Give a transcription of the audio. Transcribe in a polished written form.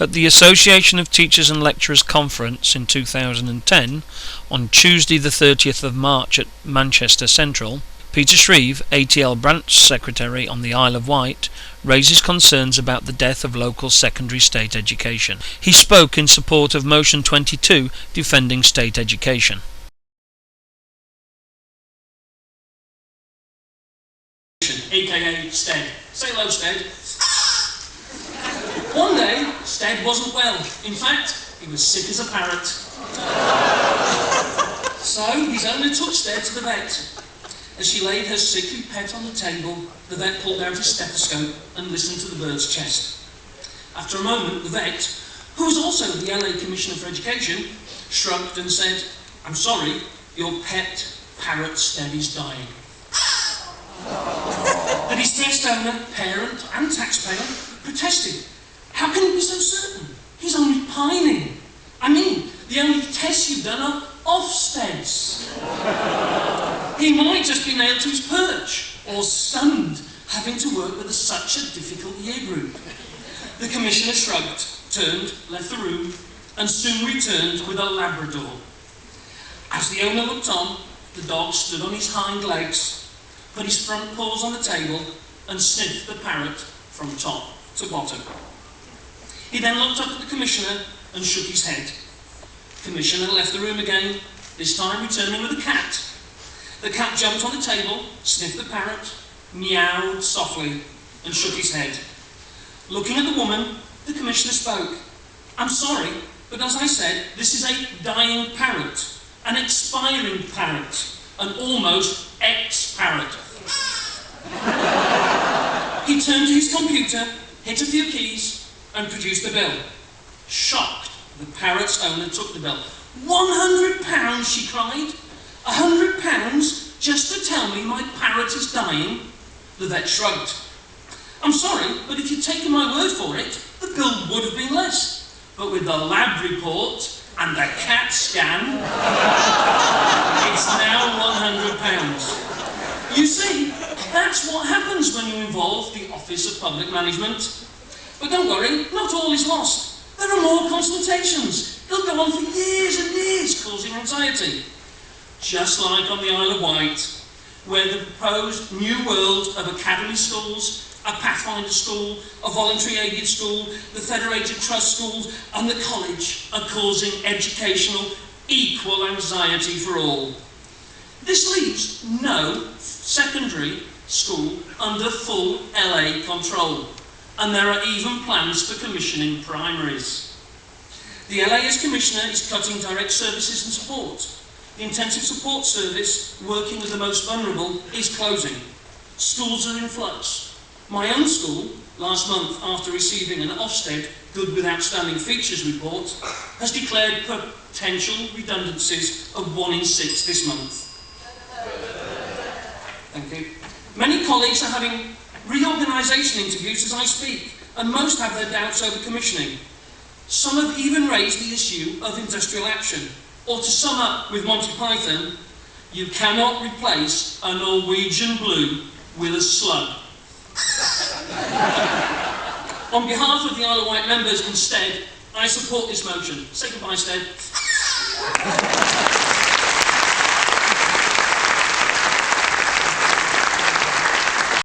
At the Association of Teachers and Lecturers Conference in 2010, on Tuesday the 30th of March at Manchester Central, Peter Shreeve, ATL Branch Secretary on the Isle of Wight, raises concerns about the death of local secondary state education. He spoke in support of Motion 22 defending state education. AKA Stead. Say hello, Stead. One day, Stead wasn't well. In fact, he was sick as a parrot. So, his owner took Stead to the vet. As she laid her sickly pet on the table, the vet pulled out his stethoscope and listened to the bird's chest. After a moment, the vet, who was also the LA Commissioner for Education, shrugged and said, "I'm sorry, your pet parrot Stead is dying." The distressed owner, parent and taxpayer protested. "How can you be so certain? He's only pining. I mean, the only tests you've done are Ofsteds. He might just be nailed to his perch, or stunned, having to work with such a difficult year group." The Commissioner shrugged, turned, left the room, and soon returned with a Labrador. As the owner looked on, the dog stood on his hind legs, put his front paws on the table, and sniffed the parrot from top to bottom. He then looked up at the Commissioner and shook his head. The Commissioner left the room again, this time returning with a cat. The cat jumped on the table, sniffed the parrot, meowed softly, and shook his head. Looking at the woman, the Commissioner spoke. "I'm sorry, but as I said, this is a dying parrot, an expiring parrot, an almost ex-parrot." He turned to his computer, hit a few keys, and produced a bill. Shocked, the parrot's owner took the bill. £100, she cried. £100 just to tell me my parrot is dying? The vet shrugged. "I'm sorry, but if you'd taken my word for it, the bill would have been less. But with the lab report and the CAT scan, it's now £100. You see, that's what happens when you involve the Office of Public Management. But don't worry, not all is lost. There are more consultations. They'll go on for years and years, causing anxiety. Just like on the Isle of Wight, where the proposed new world of academy schools, a Pathfinder school, a voluntary aided school, the federated trust schools, and the college are causing educational equal anxiety for all. This leaves no secondary school under full LA control, and there are even plans for commissioning primaries. The LA's Commissioner is cutting direct services and support. The intensive support service, working with the most vulnerable, is closing. Schools are in flux. My own school, last month after receiving an Ofsted Good with Outstanding Features report, has declared potential redundancies of 1 in 6 this month. Thank you. Many colleagues are having reorganisation interviews as I speak, and most have their doubts over commissioning. Some have even raised the issue of industrial action. Or to sum up with Monty Python, you cannot replace a Norwegian blue with a slug. On behalf of the Isle of Wight members instead, I support this motion. Say goodbye, Stead.